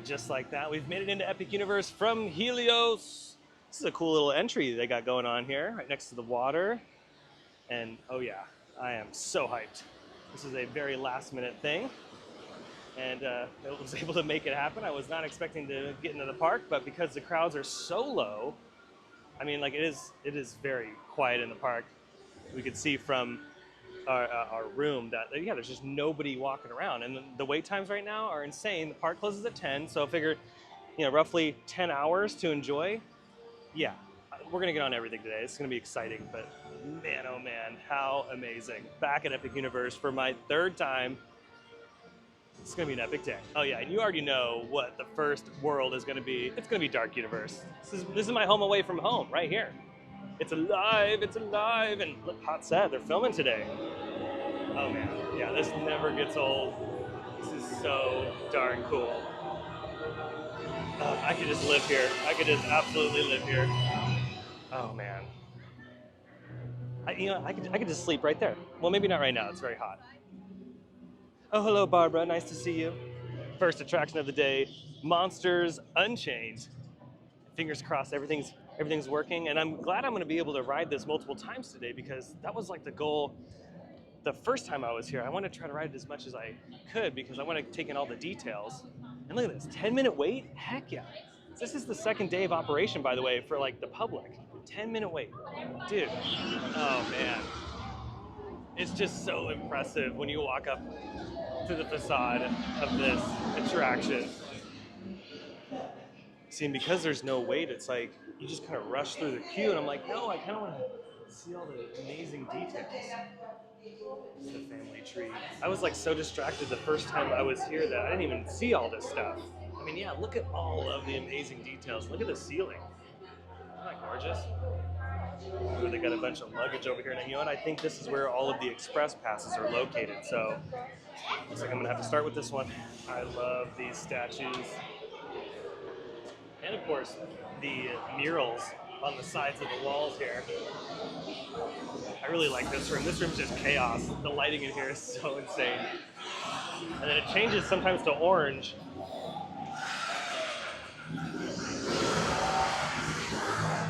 And just like that, we've made it into Epic Universe from Helios. This is a cool little entry they got going on here, right next to the water. And oh yeah, I am so hyped. This is a very last minute thing. And I was able to make it happen. I was not expecting to get into the park, but because the crowds are so low, I mean, like it is very quiet in the park. We could see from our room that, yeah, there's just nobody walking around. And the wait times right now are insane. The park closes at 10, so I figure, roughly 10 hours to enjoy. Yeah, we're gonna get on everything today. It's gonna be exciting, but man, oh man, how amazing. Back at Epic Universe for my third time. It's gonna be an epic day. Oh yeah, and you already know what the first world is gonna be. It's gonna be Dark Universe. This is my home away from home, right here. It's alive, and look, hot set, they're filming today. Oh man, yeah, this never gets old. This is so darn cool. I could just live here. I could just absolutely live here. Oh man. I could just sleep right there. Well, maybe not right now, it's very hot. Oh, hello Barbara, nice to see you. First attraction of the day, Monsters Unchained. Fingers crossed everything's working, and I'm glad I'm gonna be able to ride this multiple times today because that was like the goal the first time I was here. I want to try to ride it as much as I could because I want to take in all the details. And look at this, 10-minute wait? Heck yeah. This is the second day of operation, by the way, for like the public. 10-minute wait. Dude, oh man. It's just so impressive when you walk up to the facade of this attraction. See, and because there's no wait, it's like you just kind of rush through the queue, and I'm like, no, I kind of want to see all the amazing details. The family tree. I was like so distracted the first time I was here that I didn't even see all this stuff. I mean, yeah, look at all of the amazing details. Look at the ceiling. Isn't that gorgeous? Ooh, they got a bunch of luggage over here. And you know what? I think this is where all of the express passes are located. So looks like I'm gonna have to start with this one. I love these statues. And of course, the murals on the sides of the walls here. I really like this room. This room's just chaos. The lighting in here is so insane. And then it changes sometimes to orange.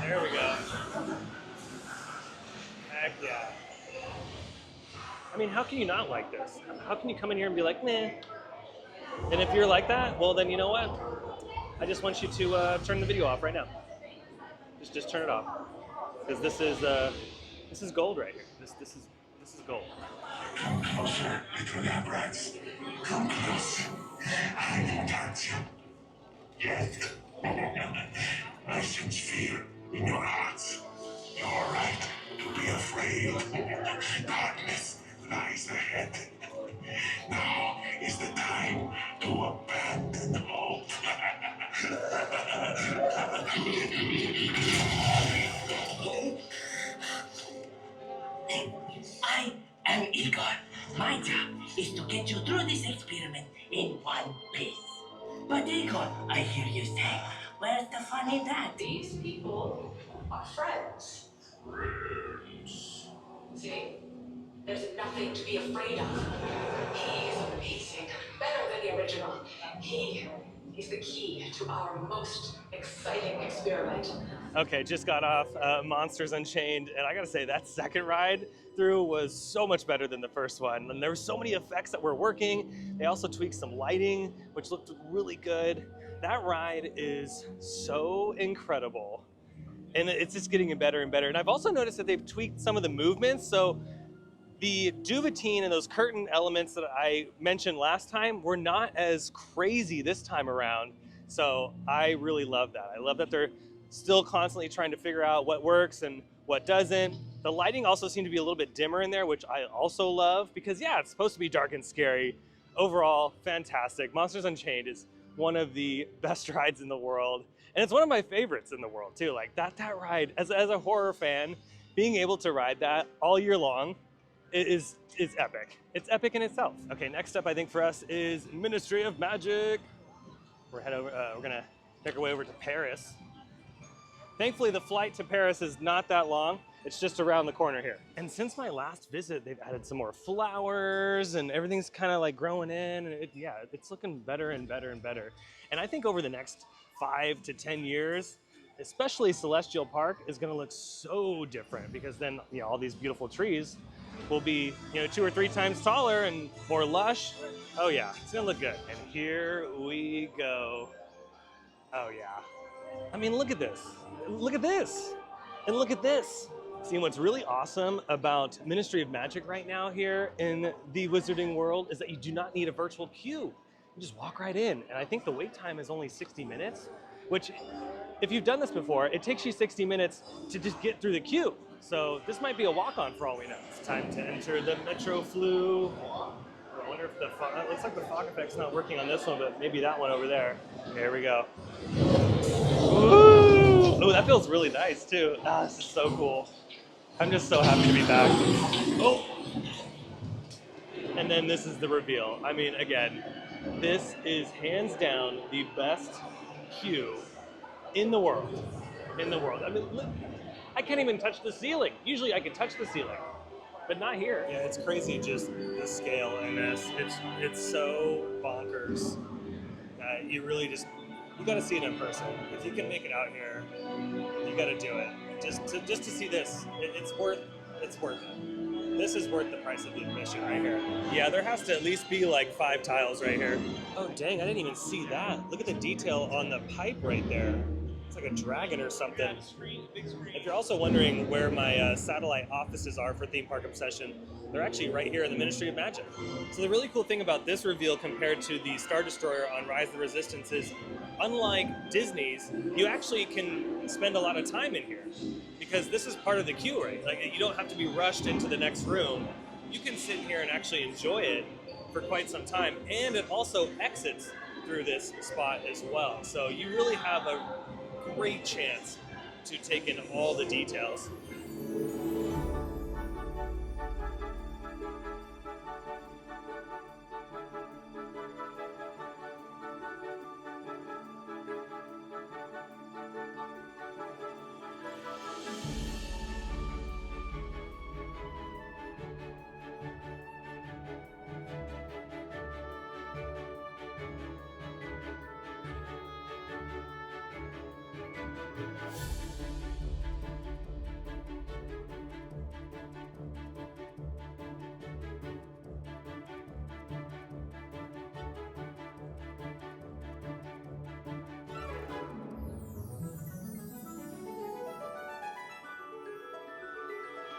There we go. Heck yeah. I mean, how can you not like this? How can you come in here and be like, meh? And if you're like that, well then you know what? I just want you to turn the video off right now. Just turn it off. Because this is gold right here. This is gold. Come closer, little lab rats. Come close. I won't hurt you. Yet. I sense fear in your hearts. You're right to be afraid. Darkness lies ahead. Now is the time to abandon hope. I am Igor. My job is to get you through this experiment in one piece. But Igor, I hear you say, where's the fun in that? These people are friends. Friends. See, there's nothing to be afraid of. He is amazing, better than the original. He is the key to our most exciting experiment. Okay, just got off Monsters Unchained, and I gotta say, that second ride through was so much better than the first one. And there were so many effects that were working. They also tweaked some lighting, which looked really good. That ride is so incredible. And it's just getting better and better. And I've also noticed that they've tweaked some of the movements. So the duvetine and those curtain elements that I mentioned last time were not as crazy this time around. So I really love that. I love that they're still constantly trying to figure out what works and what doesn't. The lighting also seemed to be a little bit dimmer in there, which I also love because yeah, it's supposed to be dark and scary. Overall, fantastic. Monsters Unchained is one of the best rides in the world. And it's one of my favorites in the world too. Like that ride, as a horror fan, being able to ride that all year long is epic. It's epic in itself. Okay, next up I think for us is Ministry of Magic. We're gonna make our way over to Paris. Thankfully the flight to Paris is not that long. It's just around the corner here. And since my last visit, they've added some more flowers and everything's kind of like growing in. And yeah, it's looking better and better and better. And I think over the next 5 to 10 years, especially Celestial Park is going to look so different because then, you know, all these beautiful trees will be, you know, 2 or 3 times taller and more lush. Oh yeah, it's going to look good. And here we go. Oh yeah. I mean, look at this. Look at this. And look at this. See, what's really awesome about Ministry of Magic right now here in the Wizarding World is that you do not need a virtual queue. You just walk right in. And I think the wait time is only 60 minutes, which if you've done this before, it takes you 60 minutes to just get through the queue. So this might be a walk-on for all we know. It's time to enter the Metro Flu. I wonder if it looks like the fog effect's not working on this one, but maybe that one over there. Here we go. Ooh, oh, that feels really nice too. Ah, this is so cool. I'm just so happy to be back. Oh, and then this is the reveal. I mean, again, this is hands down the best queue in the world. In the world. I mean, look, I can't even touch the ceiling. Usually I can touch the ceiling, but not here. Yeah, it's crazy just the scale in this. It's so bonkers. You really just, you gotta see it in person. If you can make it out here, you gotta do it. Just to see this, it's worth it. This is worth the price of the admission right here. Yeah, there has to at least be like 5 tiles right here. Oh dang, I didn't even see that. Look at the detail on the pipe right there. It's like a dragon or something. Yeah, big screen. If you're also wondering where my satellite offices are for Theme Park Obsession, they're actually right here in the Ministry of Magic. So the really cool thing about this reveal compared to the Star Destroyer on Rise of the Resistance is, unlike Disney's, you actually can spend a lot of time in here because this is part of the queue, right? Like, you don't have to be rushed into the next room. You can sit here and actually enjoy it for quite some time, and it also exits through this spot as well. So you really have a great chance to take in all the details.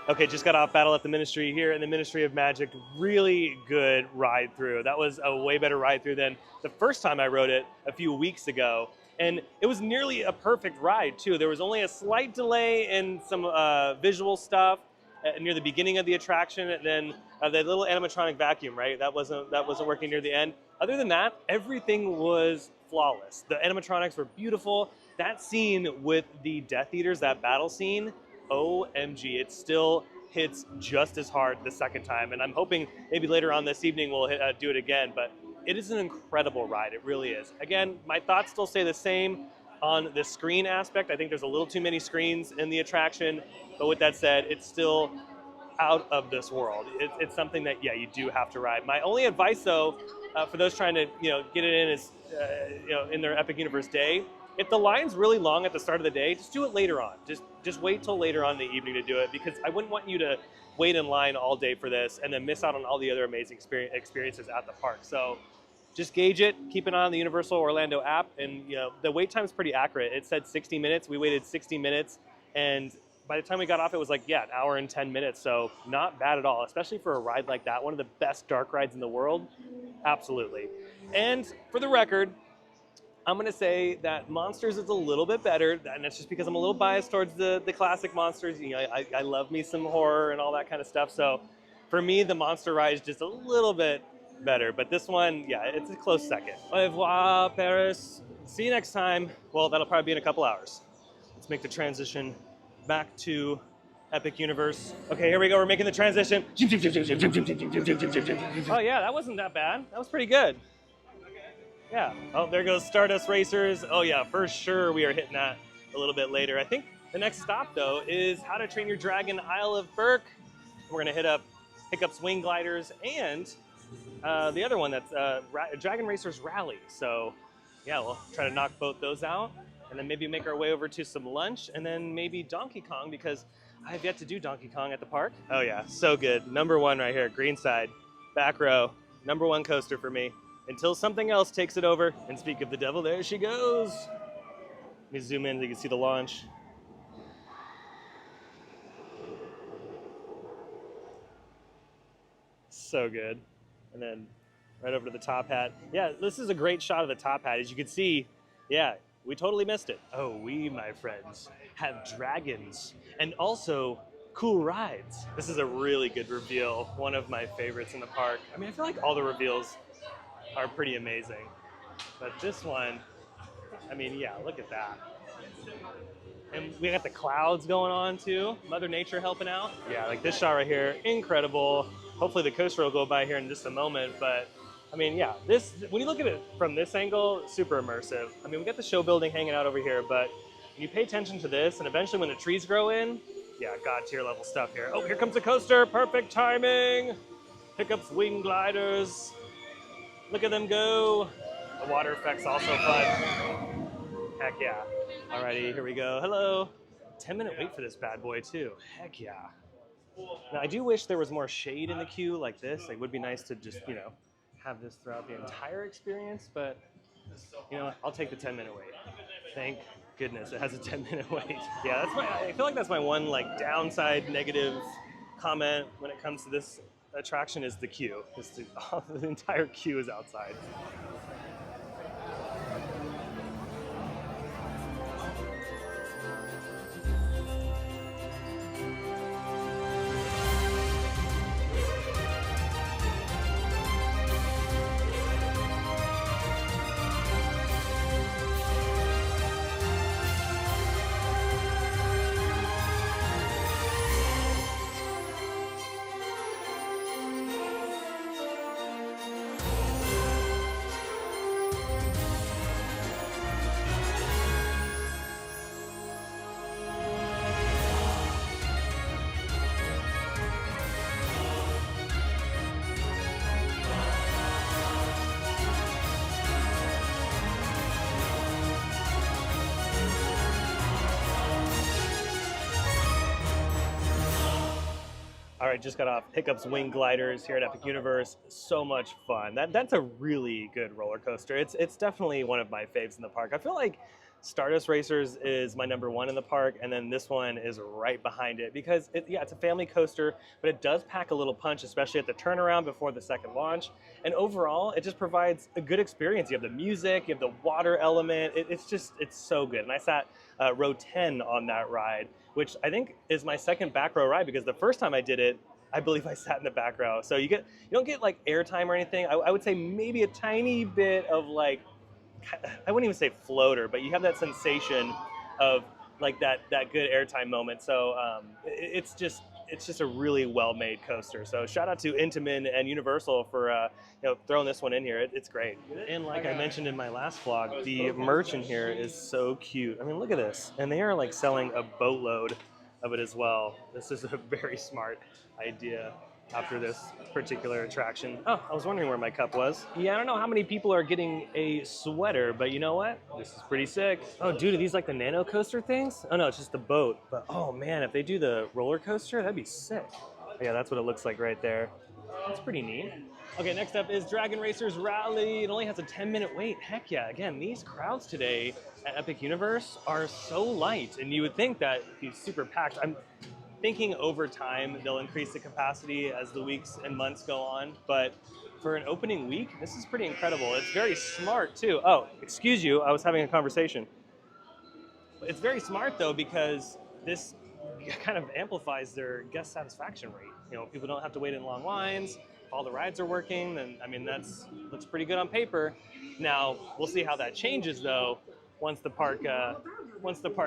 Okay, just got off Battle at the Ministry here in the Ministry of Magic. Really good ride through. That was a way better ride through than the first time I rode it a few weeks ago. And it was nearly a perfect ride too. There was only a slight delay in some visual stuff near the beginning of the attraction, and then the little animatronic vacuum, right? That wasn't working near the end. Other than that, everything was flawless. The animatronics were beautiful. That scene with the Death Eaters, that battle scene, OMG, it still hits just as hard the second time. And I'm hoping maybe later on this evening we'll do it again, but it is an incredible ride, it really is. Again, my thoughts still stay the same on the screen aspect. I think there's a little too many screens in the attraction, but with that said, it's still out of this world. It's something that, yeah, you do have to ride. My only advice though, for those trying to, get it in is, in their Epic Universe day, if the line's really long at the start of the day, just do it later on. Just wait till later on in the evening to do it, because I wouldn't want you to wait in line all day for this and then miss out on all the other amazing experiences at the park. So just gauge it, keep an eye on the Universal Orlando app, and the wait time is pretty accurate. It said 60 minutes. We waited 60 minutes, and by the time we got off, it was like, an hour and 10 minutes. So not bad at all, especially for a ride like that. One of the best dark rides in the world. Absolutely. And for the record, I'm going to say that Monsters is a little bit better, and that's just because I'm a little biased towards the classic Monsters. I love me some horror and all that kind of stuff. So for me, the Monster ride is just a little bit better. But this one, it's a close second. Au revoir, Paris. See you next time. Well, that'll probably be in a couple hours. Let's make the transition back to Epic Universe. Okay, here we go. We're making the transition. Oh, yeah, that wasn't that bad. That was pretty good. Yeah. Oh, there goes Stardust Racers. Oh, yeah, for sure we are hitting that a little bit later. I think The next stop, though, is How to Train Your Dragon Isle of Berk. We're gonna hit up Hiccup's Wing Gliders and the other one that's Dragon Racers Rally. So yeah, we'll try to knock both those out and then maybe make our way over to some lunch and then maybe Donkey Kong because I have yet to do Donkey Kong at the park. Oh yeah, so good. Number one right here, Greenside, back row, number one coaster for me. Until something else takes it over. And speak of the devil, there she goes. Let me zoom in so you can see the launch. So good. And then right over to the top hat. Yeah, this is a great shot of the top hat. As you can see, yeah, we totally missed it. Oh, we, my friends, have dragons and also cool rides. This is a really good reveal. One of my favorites in the park. I mean, I feel like all the reveals are pretty amazing. But this one, I mean, yeah, look at that. And we got the clouds going on too. Mother Nature helping out. Yeah, like this shot right here, incredible. Hopefully the coaster will go by here in just a moment, but I mean, yeah, this, when you look at it from this angle, super immersive. I mean, we got the show building hanging out over here, but when you pay attention to this, and eventually when the trees grow in, yeah, God tier level stuff here. Oh, here comes the coaster, perfect timing. Hiccup's Wing Gliders. Look at them go. The water effect's also fun. Heck yeah. Alrighty, here we go. Hello. 10-minute wait for this bad boy too. Heck yeah. Now I do wish there was more shade in the queue like this. It would be nice to just, you know, have this throughout the entire experience, but you know, I'll take the 10-minute wait. Thank goodness it has a 10-minute wait. Yeah, I feel like that's my one like downside negative comment when it comes to this attraction is the queue. The entire queue is outside. All right, just got off Hiccup's Wing Gliders here at Epic Universe. So much fun. That's a really good roller coaster. It's definitely one of my faves in the park. I feel like Stardust Racers is my number one in the park, and then this one is right behind it because it's a family coaster, but it does pack a little punch, especially at the turnaround before the second launch. And overall, it just provides a good experience. You have the music, you have the water element. It's so good. And I sat row 10 on that ride, which I think is my second back row ride because the first time I did it, I believe I sat in the back row. So you don't get like airtime or anything. I would say maybe a tiny bit of like, I wouldn't even say floater, but you have that sensation of like that good airtime moment. So it's just a really well-made coaster. So shout out to Intamin and Universal for throwing this one in here. It's great. And like I mentioned in my last vlog, the merch in here is so cute. I mean, look at this. And they are like selling a boatload of it as well. This is a very smart idea after this particular attraction. Oh, I was wondering where my cup was. Yeah, I don't know how many people are getting a sweater, but you know what? This is pretty sick. Oh, dude, are these like the nano coaster things? Oh no, it's just the boat. But oh man, if they do the roller coaster, that'd be sick. Yeah, that's what it looks like right there. That's pretty neat. Okay, next up is Dragon Racers Rally. It only has a 10-minute wait. Heck yeah, again, these crowds today at Epic Universe are so light, and you would think that it'd be super packed. I'm thinking over time they'll increase the capacity as the weeks and months go on, but for an opening week, this is pretty incredible. It's very smart too. Oh, excuse you, I was having a conversation. It's very smart though because this kind of amplifies their guest satisfaction rate. You know, people don't have to wait in long lines. If all the rides are working, then I mean looks pretty good on paper. Now we'll see how that changes though once the park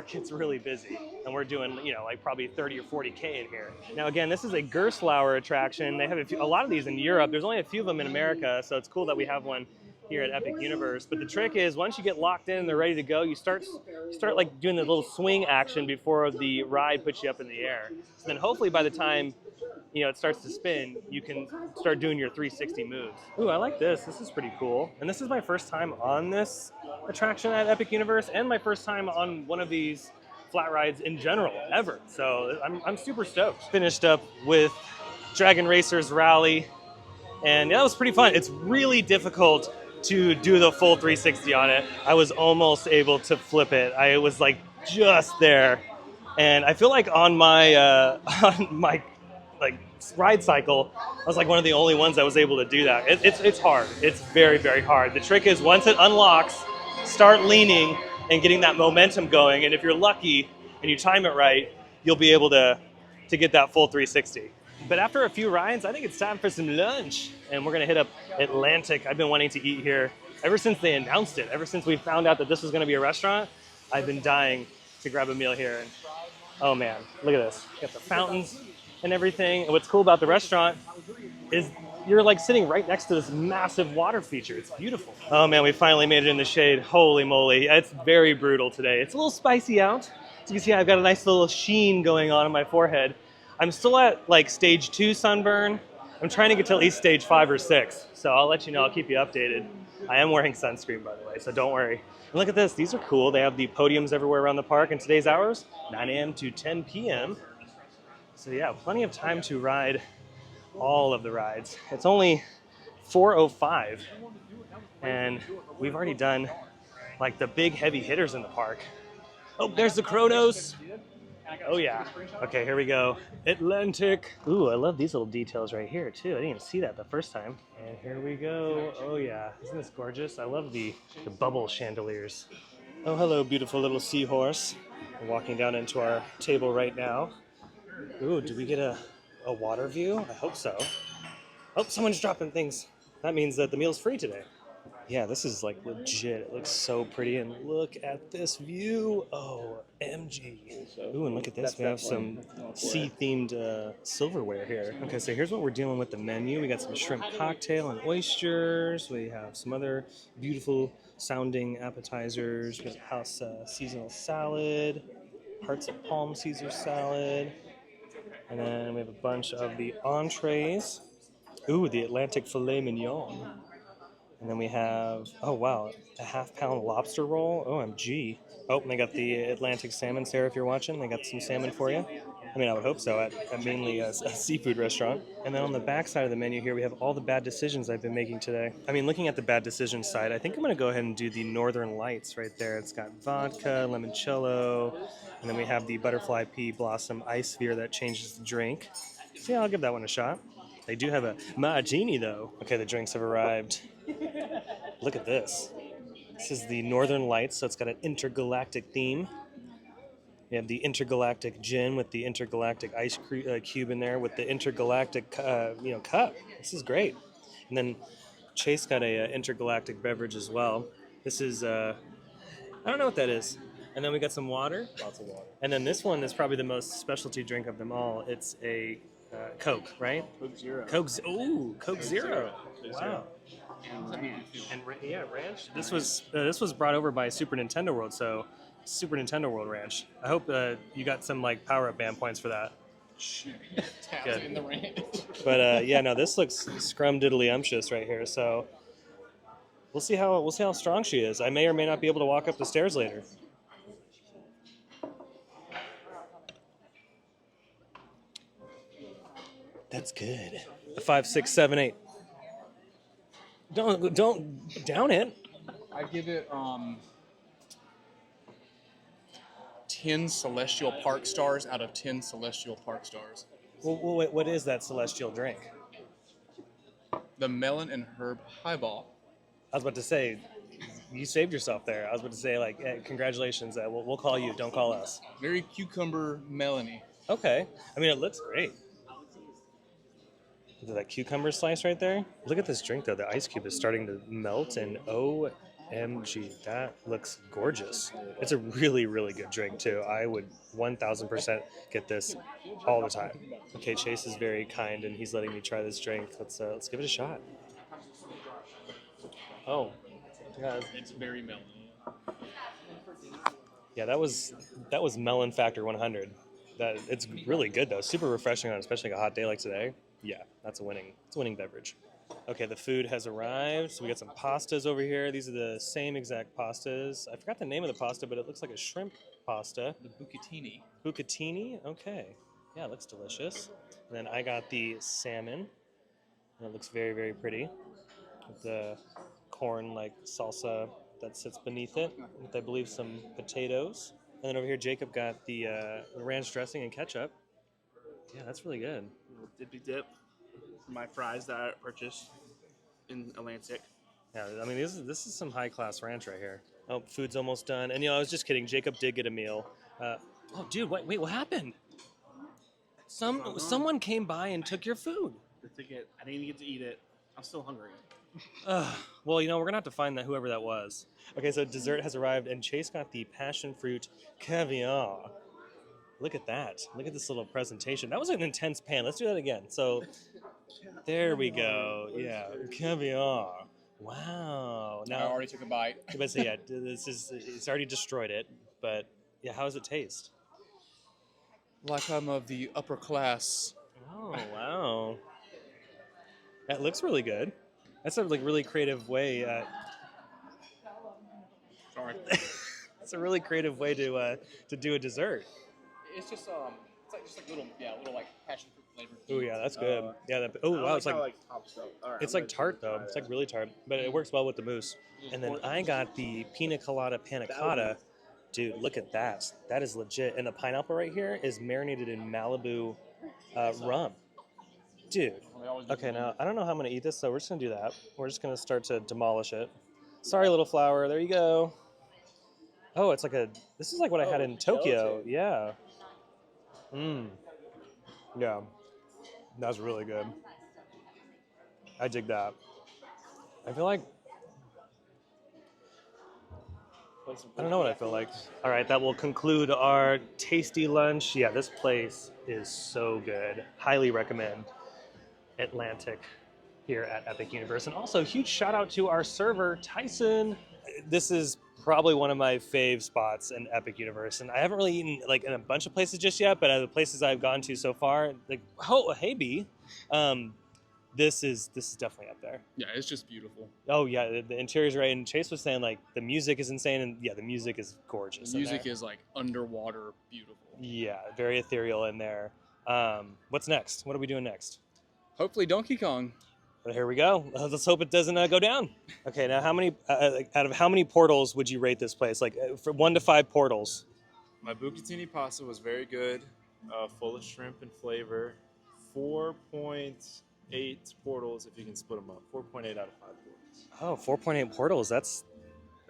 gets really busy and we're doing, like probably 30 or 40K in here. Now again, this is a Gerstlauer attraction. They have a lot of these in Europe. There's only a few of them in America, so it's cool that we have one here at Epic Universe. But the trick is, once you get locked in and they're ready to go, you start like doing the little swing action before the ride puts you up in the air. So then hopefully by the time it starts to spin, you can start doing your 360 moves. Ooh, I like this. This is pretty cool. And this is my first time on this attraction at Epic Universe, and my first time on one of these flat rides in general, ever. So I'm super stoked. Finished up with Dragon Racers Rally, and that was pretty fun. It's really difficult to do the full 360 on it. I was almost able to flip it. I was like just there. And I feel like on my on my like ride cycle, I was like one of the only ones that was able to do that. It's hard. It's very, very hard. The trick is, once it unlocks, start leaning and getting that momentum going. And if you're lucky and you time it right, you'll be able to get that full 360. But after a few rides, I think it's time for some lunch. And we're gonna hit up Atlantic. I've been wanting to eat here ever since they announced it. Ever since we found out that this was gonna be a restaurant, I've been dying to grab a meal here. And oh man, look at this. Got the fountains and everything. And what's cool about the restaurant is you're like sitting right next to this massive water feature. It's beautiful. Oh man, we finally made it in the shade. Holy moly. It's very brutal today. It's a little spicy out. As you can see, I've got a nice little sheen going on my forehead. I'm still at like stage 2 sunburn. I'm trying to get to at least stage 5 or 6. So I'll let you know, I'll keep you updated. I am wearing sunscreen, by the way, so don't worry. And look at this, these are cool. They have the podiums everywhere around the park, and today's hours, 9 a.m. to 10 p.m. So yeah, plenty of time to ride all of the rides. It's only 4:05, and we've already done like the big heavy hitters in the park. Oh, there's the Kronos. Oh yeah. Okay, here we go. Atlantic. Ooh, I love these little details right here too. I didn't even see that the first time. And here we go. Oh yeah. Isn't this gorgeous? I love the bubble chandeliers. Oh, hello, beautiful little seahorse. We're walking down into our table right now. Ooh, do we get a water view? I hope so. Oh, someone's dropping things. That means that the meal's free today. Yeah, this is like legit. It looks so pretty, and look at this view. Oh, MG. Ooh, and look at this. We have some sea-themed silverware here. Okay, so here's what we're dealing with the menu. We got some shrimp cocktail and oysters. We have some other beautiful sounding appetizers. We have house seasonal salad, hearts of palm Caesar salad, and then we have a bunch of the entrees. Ooh, the Atlantic filet mignon. And then we have, oh wow, a half-pound lobster roll. OMG. Oh, and they got the Atlantic salmon, Sarah, if you're watching. They got some salmon for you. I mean, I would hope so, at mainly a seafood restaurant. And then on the back side of the menu here, we have all the bad decisions I've been making today. I mean, looking at the bad decisions side, I think I'm going to go ahead and do the Northern Lights right there. It's got vodka, limoncello, and then we have the butterfly pea blossom ice beer that changes the drink. So yeah, I'll give that one a shot. They do have a martini, though. Okay, the drinks have arrived. Look at this. This is the Northern Lights, so it's got an intergalactic theme. We have the intergalactic gin with the intergalactic ice cube in there with the intergalactic cup. This is great. And then Chase got a intergalactic beverage as well. This is I don't know what that is. And then we got some water. Lots of water. And then this one is probably the most specialty drink of them all. It's a Coke, right? Coke Zero. Coke Zero. Wow. Ranch. This was brought over by Super Nintendo World, so Super Nintendo World Ranch. I hope you got some like power-up band points for that. Good. In the ranch. But yeah, no, this looks scrum-diddly-umptious right here. So we'll see how strong she is. I may or may not be able to walk up the stairs later. That's good. 5, 6, 7, 8. Don't down it. I give it 10 Celestial Park stars out of 10 Celestial Park stars. Well, what is that celestial drink? The melon and herb highball. I was about to say, you saved yourself there. I was about to say, like, hey, congratulations. We'll call you. Don't call us. Very cucumber melony. Okay. I mean, it looks great. Look at that cucumber slice right there. Look at this drink, though. The ice cube is starting to melt, and OMG, that looks gorgeous. It's a really, really good drink, too. I would 1,000% get this all the time. Okay, Chase is very kind, and he's letting me try this drink. Let's give it a shot. Oh, yeah, It's very melon. yeah. That was melon factor 100. That it's really good though. Super refreshing on especially like a hot day like today. Yeah, it's a winning beverage. Okay, the food has arrived. So we got some pastas over here. These are the same exact pastas. I forgot the name of the pasta, but it looks like a shrimp pasta. The bucatini. Bucatini. Okay, yeah, it looks delicious. And then I got the salmon. And it looks very, very pretty with the corn-like salsa that sits beneath it, with I believe some potatoes. And then over here, Jacob got the ranch dressing and ketchup. Yeah, that's really good. Little dippy dip for my fries that I purchased in Atlantic. Yeah, I mean this is some high-class ranch right here. Oh, food's almost done. And I was just kidding. Jacob did get a meal. Oh, dude, wait, what happened? Someone came by and took your food. The ticket, I didn't get to eat it. I'm still hungry. Well, we're gonna have to find whoever that was. Okay, so dessert has arrived, and Chase got the passion fruit caviar. Look at that! Look at this little presentation. That was an intense pan. Let's do that again. So, there we go. Yeah, caviar. Wow. I Now, already took a bite. but say yeah, it's already destroyed it. But yeah, how does it taste? Like I'm of the upper class. Oh wow, that looks really good. That's a really creative way. Sorry. It's a really creative way to do a dessert. It's just it's like little like passion fruit flavored. Oh yeah, that's good. Wow, it's like top stuff. All right, it's I'm like gonna tart try though. that. It's like really tart, but it works well with the mousse. And then I got the pina colada panna cotta. Dude, look at that. That is legit. And the pineapple right here is marinated in Malibu rum. Dude. Okay, now I don't know how I'm gonna eat this, so we're just gonna do that. We're just gonna start to demolish it. Sorry, little flower. There you go. Oh, it's like this is like what I had in Tokyo. gelatin. Yeah. Yeah. That's really good. I dig that. I feel like I don't know what I feel like. All right, that will conclude our tasty lunch. Yeah, this place is so good. Highly recommend Atlantic here at Epic Universe. And also, huge shout out to our server, Tyson. This is probably one of my fave spots in Epic Universe. And I haven't really eaten like in a bunch of places just yet, but the places I've gone to so far, like, oh, hey, B. This is definitely up there. Yeah, it's just beautiful. Oh yeah, the interior's right. And Chase was saying like the music is insane, and yeah, the music is gorgeous. The music is like underwater beautiful. Yeah, very ethereal in there. What's next? What are we doing next? Hopefully Donkey Kong. Well, here we go. Let's hope it doesn't go down. Okay, now how many out of how many portals would you rate this place? Like from 1 to 5 portals. My bucatini pasta was very good, full of shrimp and flavor. 4.8 portals if you can split them up. 4.8 out of 5 portals. Oh, 4.8 portals. That's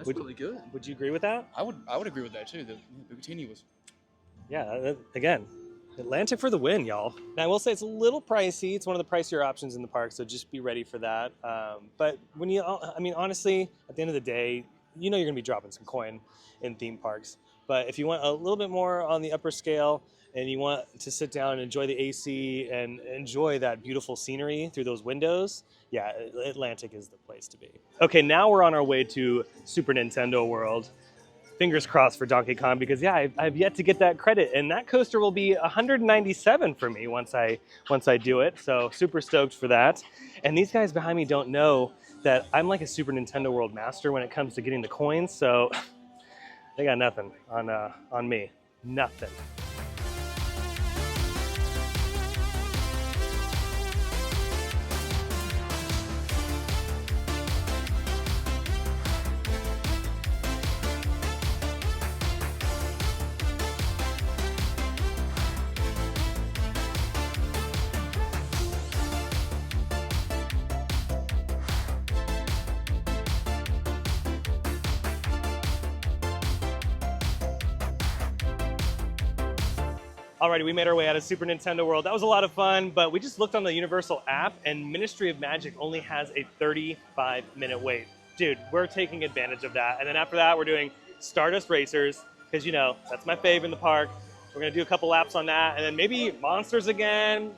Really good. Would you agree with that? I would agree with that too. The bucatini was. Yeah, again, Atlantic for the win, y'all. Now, I will say it's a little pricey. It's one of the pricier options in the park, so just be ready for that. But when honestly, at the end of the day, you're going to be dropping some coin in theme parks. But if you want a little bit more on the upper scale and you want to sit down and enjoy the AC and enjoy that beautiful scenery through those windows, yeah, Atlantic is the place to be. Okay, now we're on our way to Super Nintendo World. Fingers crossed for Donkey Kong because yeah, I've yet to get that credit, and that coaster will be 197 for me once I do it. So super stoked for that. And these guys behind me don't know that I'm like a Super Nintendo World master when it comes to getting the coins. So they got nothing on me, nothing. Alrighty, we made our way out of Super Nintendo World. That was a lot of fun, but we just looked on the Universal app, and Ministry of Magic only has a 35-minute wait. Dude, we're taking advantage of that. And then after that, we're doing Stardust Racers, because that's my fave in the park. We're gonna do a couple laps on that, and then maybe Monsters again,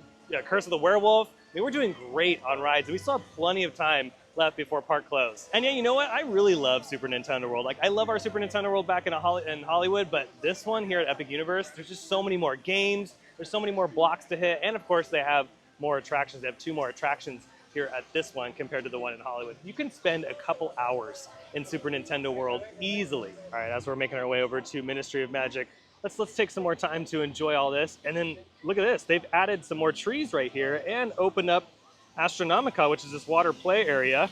Curse of the Werewolf. I mean, we're doing great on rides, and we still have plenty of time left before park close. And yeah, you know what? I really love Super Nintendo World. Like, I love our Super Nintendo World back in Hollywood, but this one here at Epic Universe, there's just so many more games. There's so many more blocks to hit. And of course, they have more attractions. They have 2 more attractions here at this one compared to the one in Hollywood. You can spend a couple hours in Super Nintendo World easily. All right, as we're making our way over to Ministry of Magic, let's take some more time to enjoy all this. And then look at this. They've added some more trees right here and opened up Astronomica, which is this water play area.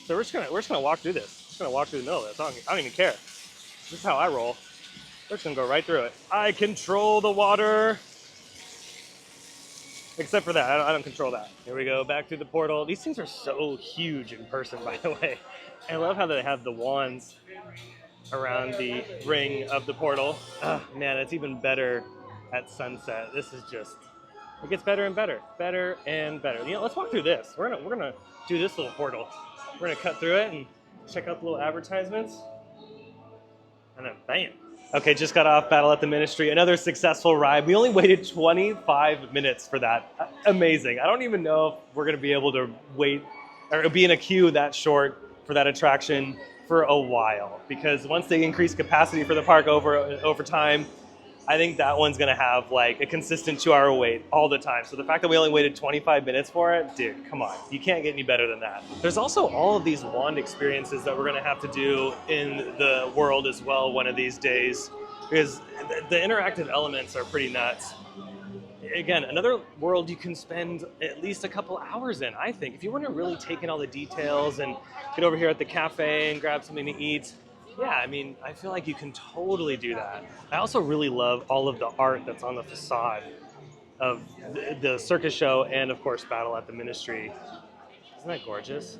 So we're just gonna walk through this. Just gonna walk through the middle of this. I don't even care. This is how I roll. We're just gonna go right through it. I control the water. Except for that, I don't control that. Here we go, back through the portal. These things are so huge in person, by the way. And I love how they have the wands around the ring of the portal. Oh, man, it's even better at sunset. This is just, it gets better and better, better and better. You know, let's walk through this. We're gonna do this little portal. We're gonna cut through it and check out the little advertisements. And then bam. Okay, just got off Battle at the Ministry. Another successful ride. We only waited 25 minutes for that. Amazing. I don't even know if we're gonna be able to wait or be in a queue that short for that attraction for a while. Because once they increase capacity for the park over time, I think that one's gonna have like a consistent 2-hour wait all the time. So the fact that we only waited 25 minutes for it, dude, come on. You can't get any better than that. There's also all of these wand experiences that we're gonna have to do in the world as well one of these days, because the interactive elements are pretty nuts. Again, another world you can spend at least a couple hours in, I think. If you want to really take in all the details and get over here at the cafe and grab something to eat, yeah, I mean, I feel like you can totally do that. I also really love all of the art that's on the facade of the circus show and, of course, Battle at the Ministry. Isn't that gorgeous?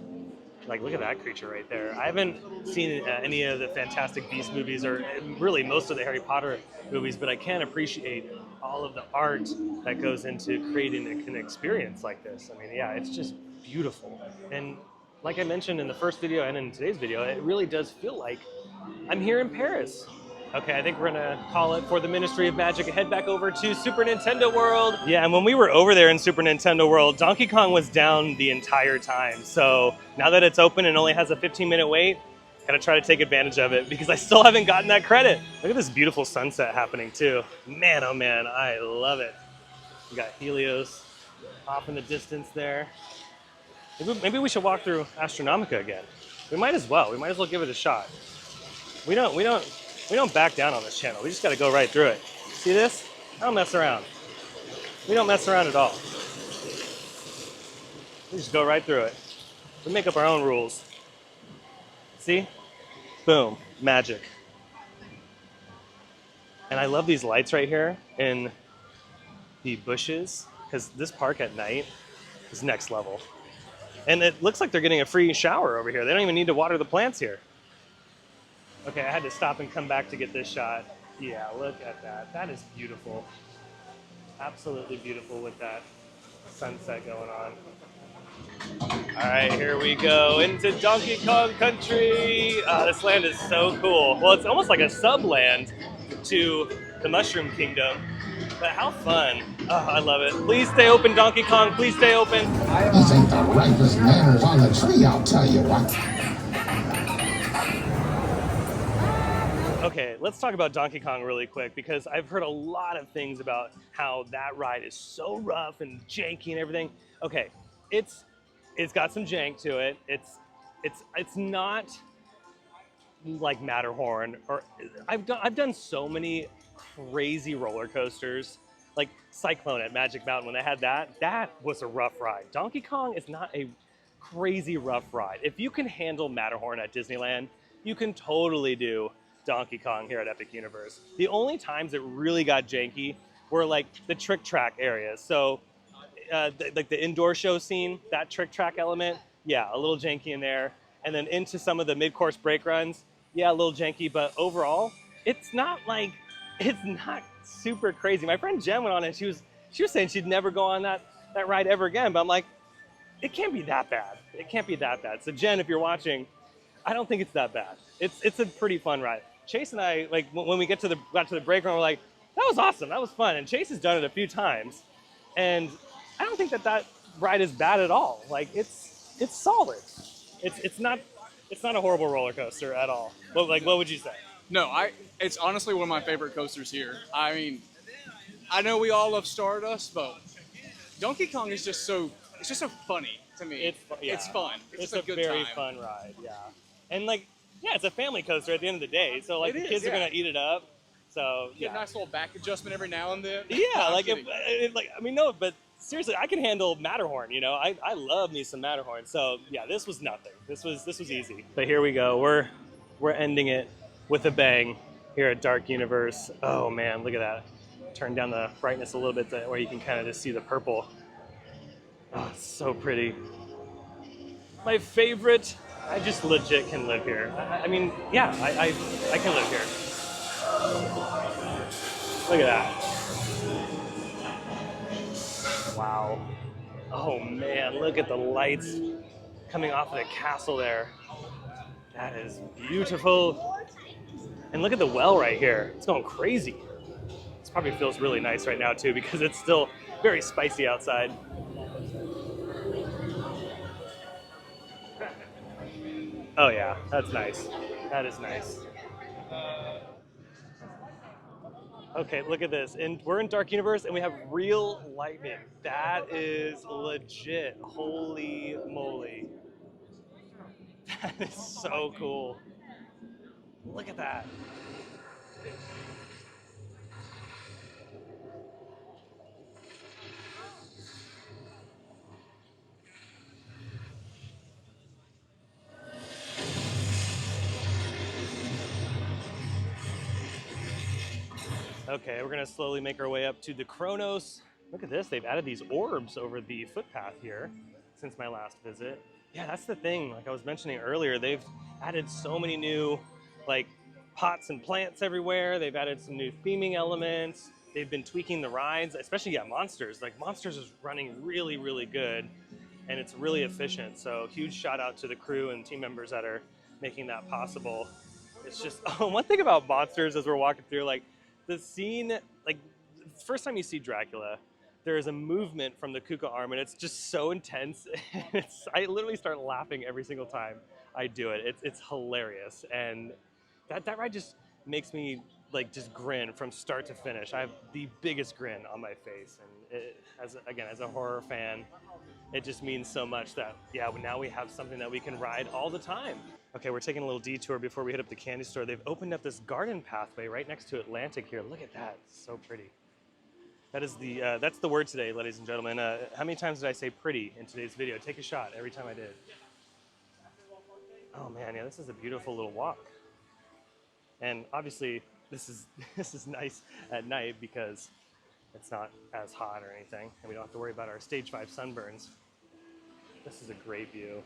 Like, look at that creature right there. I haven't seen any of the Fantastic Beasts movies or really most of the Harry Potter movies, but I can appreciate all of the art that goes into creating an experience like this. I mean, yeah, it's just beautiful. And like I mentioned in the first video and in today's video, it really does feel like I'm here in Paris. Okay, I think we're gonna call it for the Ministry of Magic and head back over to Super Nintendo World. Yeah, and when we were over there in Super Nintendo World, Donkey Kong was down the entire time. So now that it's open and only has a 15-minute wait, gotta try to take advantage of it because I still haven't gotten that credit. Look at this beautiful sunset happening too. Man, oh man, I love it. We got Helios off in the distance there. Maybe we should walk through Astronomica again. We might as well. We might as well give it a shot. We don't back down on this channel. We just got to go right through it. See this? I don't mess around. We don't mess around at all. We just go right through it. We make up our own rules. See? Boom. Magic. And I love these lights right here in the bushes because this park at night is next level. And it looks like they're getting a free shower over here. They don't even need to water the plants here. Okay, I had to stop and come back to get this shot. Yeah, look at that. That is beautiful. Absolutely beautiful with that sunset going on. All right, here we go into Donkey Kong Country. This land is so cool. Well, it's almost like a sub-land to the Mushroom Kingdom. But how fun. Oh, I love it. Please stay open, Donkey Kong. Please stay open. This ain't the rightest manners on the tree, I'll tell you what. Okay, let's talk about Donkey Kong really quick because I've heard a lot of things about how that ride is so rough and janky and everything. Okay, it's got some jank to it. It's not like Matterhorn or I've done so many crazy roller coasters like Cyclone at Magic Mountain. When they had that was a rough ride. Donkey Kong is not a crazy rough ride. If you can handle Matterhorn at Disneyland, you can totally do Donkey Kong here at Epic Universe. The only times it really got janky were like the trick track areas. So like the indoor show scene, that trick track element, yeah, a little janky in there. And then into some of the mid-course break runs, yeah, a little janky, but overall, it's not super crazy. My friend Jen went on and she was saying she'd never go on that ride ever again, but I'm like, it can't be that bad. It can't be that bad. So Jen, if you're watching, I don't think it's that bad. It's a pretty fun ride. Chase and I, like when we got to the break run, we're like, that was awesome, that was fun. And Chase has done it a few times, and I don't think that ride is bad at all. Like it's solid. It's not a horrible roller coaster at all. What would you say? No, it's honestly one of my favorite coasters here. I mean, I know we all love Stardust, but Donkey Kong is just so it's just so funny to me. Yeah, It's fun. It's it's just a a good very time. fun ride. Yeah, and like yeah, it's a family coaster at the end of the day. So like It the is, kids are yeah. gonna eat it up. So Get yeah, a nice little back adjustment every now and then. yeah, I'm like kidding. like I mean no, but seriously, I can handle Matterhorn. You know, I love me some Matterhorn. So yeah, this was nothing. This was easy. But here we go. We're ending it with a bang here at Dark Universe. Oh man, look at that. Turn down the brightness a little bit where you can kind of just see the purple. Oh, it's so pretty. My favorite. I just legit can live here. I mean, yeah, I can live here. Look at that. Wow. Oh man, look at the lights coming off of the castle there. That is beautiful. And look at the well right here. It's going crazy. This probably feels really nice right now too because it's still very spicy outside. Oh yeah, that's nice. That is nice. Okay, look at this. And we're in Dark Universe and we have real lightning. That is legit. Holy moly. That is so cool. Look at that. Okay, we're gonna slowly make our way up to the Kronos. Look at this, they've added these orbs over the footpath here since my last visit. Yeah, that's the thing, like I was mentioning earlier, they've added so many new like pots and plants everywhere. They've added some new theming elements. They've been tweaking the rides, especially yeah, Monsters. Like Monsters is running really, really good and it's really efficient. So huge shout out to the crew and team members that are making that possible. It's just one thing about Monsters as we're walking through, like the scene, like first time you see Dracula, there is a movement from the Kuka arm, and it's just so intense. I literally start laughing every single time I do it. It's hilarious, and that ride just makes me like just grin from start to finish. I have the biggest grin on my face, and as a horror fan, it just means so much that yeah, now we have something that we can ride all the time. Okay, we're taking a little detour before we hit up the candy store. They've opened up this garden pathway right next to Atlantic here. Look at that, it's so pretty. That is that's the word today, ladies and gentlemen. How many times did I say pretty in today's video? Take a shot every time I did. Oh man, yeah, this is a beautiful little walk. And obviously, this is this is nice at night because it's not as hot or anything, and we don't have to worry about our stage 5 sunburns. This is a great view.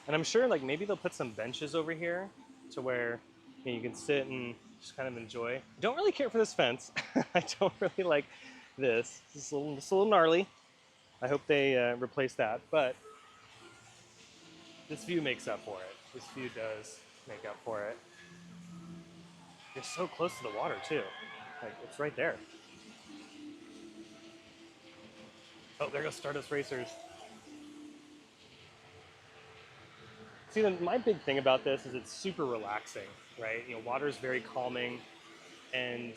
And I'm sure like maybe they'll put some benches over here to where you can sit and just kind of enjoy. Don't really care for this fence. I don't really like this. It's a little gnarly. I hope they replace that, but this view makes up for it. This view does make up for it. You're so close to the water too. Like it's right there. Oh, there goes Stardust Racers. See, my big thing about this is it's super relaxing, right? You know, water is very calming, and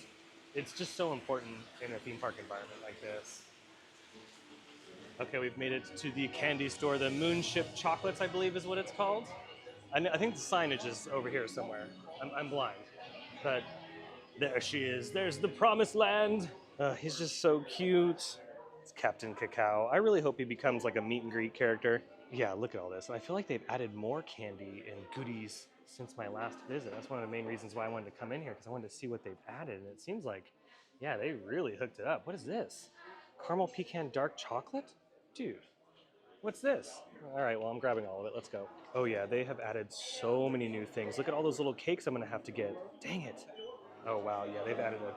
it's just so important in a theme park environment like this. Okay, we've made it to the candy store. The Moonship Chocolates, I believe, is what it's called. I think the signage is over here somewhere. I'm blind, but there she is. There's the Promised Land. He's just so cute. It's Captain Cacao. I really hope he becomes like a meet and greet character. Yeah, look at all this. And I feel like they've added more candy and goodies since my last visit. That's one of the main reasons why I wanted to come in here, because I wanted to see what they've added. And it seems like, yeah, they really hooked it up. What is this? Caramel pecan dark chocolate? Dude, what's this? All right, well, I'm grabbing all of it. Let's go. Oh yeah, they have added so many new things. Look at all those little cakes I'm gonna have to get. Dang it. Oh wow, yeah, they've added a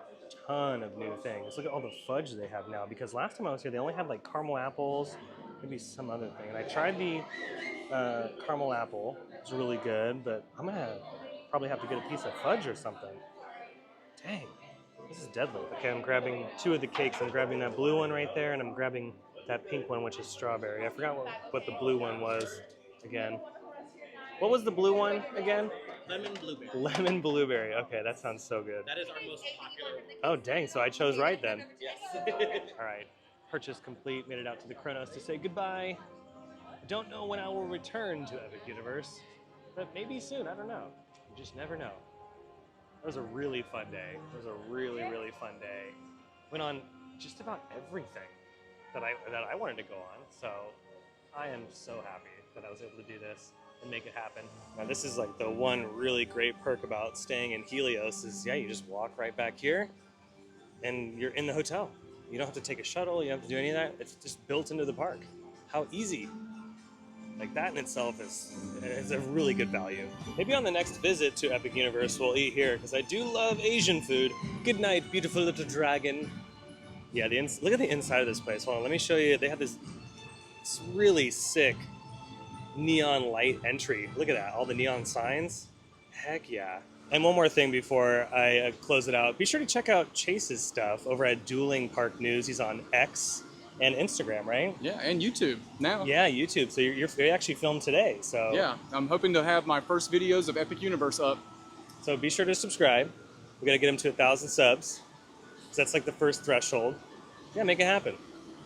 ton of new things. Look at all the fudge they have now, because last time I was here, they only had like caramel apples, maybe some other thing. And I tried the caramel apple. It's really good, but I'm gonna probably have to get a piece of fudge or something. Dang, this is deadly. Okay, I'm grabbing 2 of the cakes. I'm grabbing that blue one right there, and I'm grabbing that pink one, which is strawberry. I forgot what the blue one was again. What was the blue one again? Lemon blueberry. Lemon blueberry. Okay, that sounds so good. That is our most popular. Oh, dang. So I chose right then. Yes. All right. Purchase complete. Made it out to the Kronos to say goodbye. I don't know when I will return to Epic Universe, but maybe soon. I don't know. You just never know. That was a really fun day. It was a really, really fun day. Went on just about everything that I wanted to go on. So I am so happy that I was able to do this and make it happen. Now this is like the one really great perk about staying in Helios is, yeah, you just walk right back here and you're in the hotel. You don't have to take a shuttle, you don't have to do any of that. It's just built into the park. How easy. Like that in itself is a really good value. Maybe on the next visit to Epic Universe we'll eat here because I do love Asian food. Good night, beautiful little dragon. Yeah, look at the inside of this place. Hold on, let me show you. They have this really sick neon light entry. Look at that, all the neon signs. Heck yeah. And one more thing before I close it out. Be sure to check out Chase's stuff over at Dueling Park News. He's on X and Instagram, right? Yeah, and YouTube now. Yeah, YouTube. So you actually filmed today. So Yeah, I'm hoping to have my first videos of Epic Universe up. So be sure to subscribe. We gotta get him to 1,000 subs. So that's like the first threshold. Yeah, make it happen.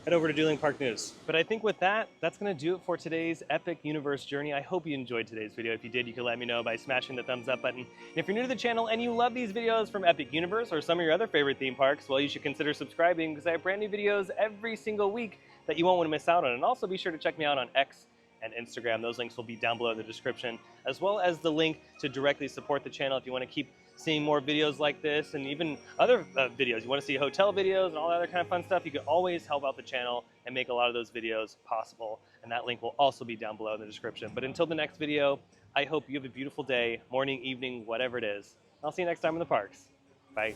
Head over to Dueling Park News. But I think with that, that's going to do it for today's Epic Universe journey. I hope you enjoyed today's video. If you did, you can let me know by smashing the thumbs up button. And if you're new to the channel and you love these videos from Epic Universe or some of your other favorite theme parks, well, you should consider subscribing because I have brand new videos every single week that you won't want to miss out on. And also be sure to check me out on X and Instagram. Those links will be down below in the description, as well as the link to directly support the channel if you want to keep seeing more videos like this and even other videos. You want to see hotel videos and all that other kind of fun stuff, you can always help out the channel and make a lot of those videos possible. And that link will also be down below in the description. But until the next video, I hope you have a beautiful day, morning, evening, whatever it is. I'll see you next time in the parks. Bye.